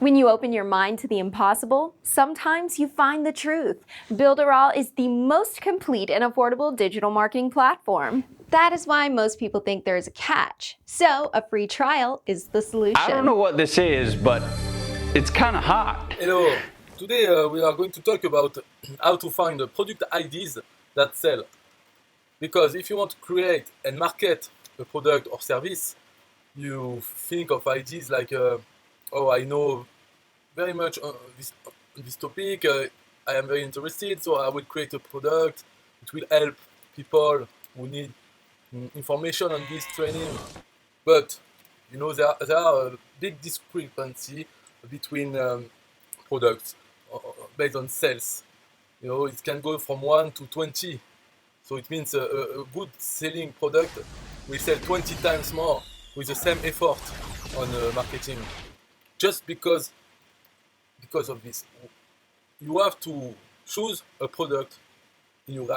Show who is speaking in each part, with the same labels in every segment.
Speaker 1: When you open your mind to the impossible, sometimes you find the truth. Builderall is the most complete and affordable digital marketing platform. That is why most people think there is a catch. So, a free trial is the solution.
Speaker 2: I don't know what this is, but it's kind of hot.
Speaker 3: Hello, today we are going to talk about how to find product ideas that sell. Because if you want to create and market a product or service, you think of ideas like, oh, I know very much on this topic, I am very interested, so I will create a product. It will help people who need information on this training. But you know there are a big discrepancy between products based on sales. You know, it can go from 1 to 20. So it means a good selling product will sell 20 times more with the same effort on marketing. Just because of this, you have to choose a product in your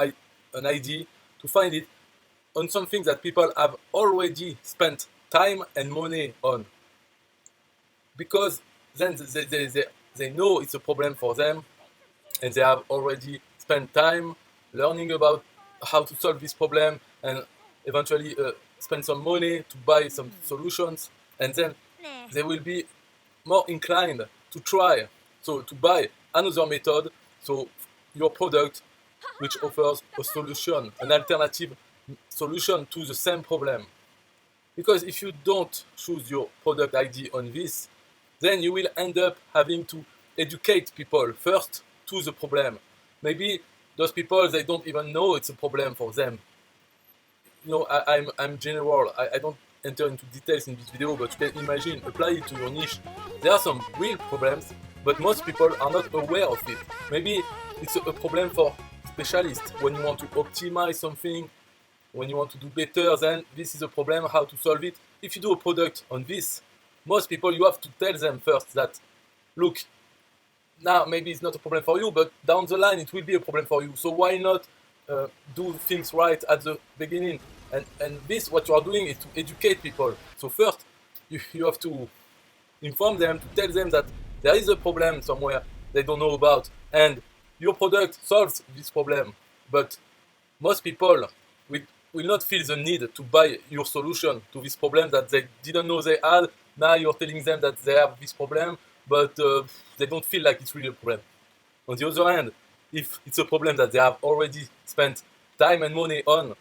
Speaker 3: an idea to find it on something that people have already spent time and money on. Because then they know it's a problem for them, and they have already spent time learning about how to solve this problem, and eventually spend some money to buy some solutions, and then they will be more inclined to try, so to buy another method, so your product which offers a solution, an alternative solution to the same problem. Because if you don't choose your product ID on this, then you will end up having to educate people first to the problem. Maybe those people, they don't even know it's a problem for them. You know, I'm general. I don't enter into details in this video, but you can imagine, apply it to your niche. There are some real problems, but most people are not aware of it. Maybe it's a problem for specialists. When you want to optimize something, when you want to do better, then this is a problem, how to solve it. If you do a product on this, most people, you have to tell them first that, look, now maybe it's not a problem for you, but down the line it will be a problem for you. So why not do things right at the beginning? And this, what you are doing is to educate people. So first, you have to inform them, to tell them that there is a problem somewhere they don't know about, and your product solves this problem. But most people will not feel the need to buy your solution to this problem that they didn't know they had. Now you're telling them that they have this problem, but they don't feel like it's really a problem. On the other hand, if it's a problem that they have already spent time and money on,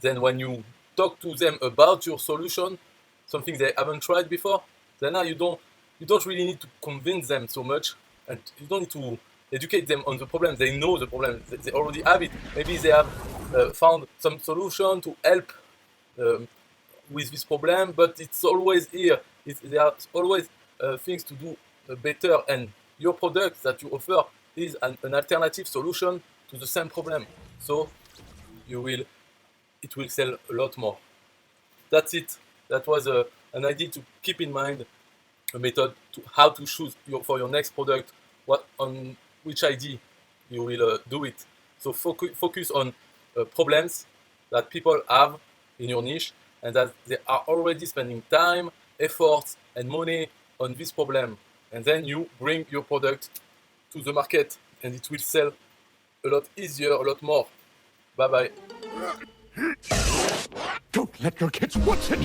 Speaker 3: then when you talk to them about your solution, something they haven't tried before, then now you don't really need to convince them so much, and you don't need to educate them on the problem. They know the problem, they already have it. Maybe they have found some solution to help with this problem, but it's always here. There are always things to do better, and your product that you offer is an alternative solution to the same problem. So it will sell a lot more. That's it. That was an idea to keep in mind, a method to how to choose for your next product, on which idea you will do it. So focus on problems that people have in your niche, and that they are already spending time, effort, and money on this problem. And then you bring your product to the market, and it will sell a lot easier, a lot more. Bye bye.
Speaker 4: Don't let your kids watch it!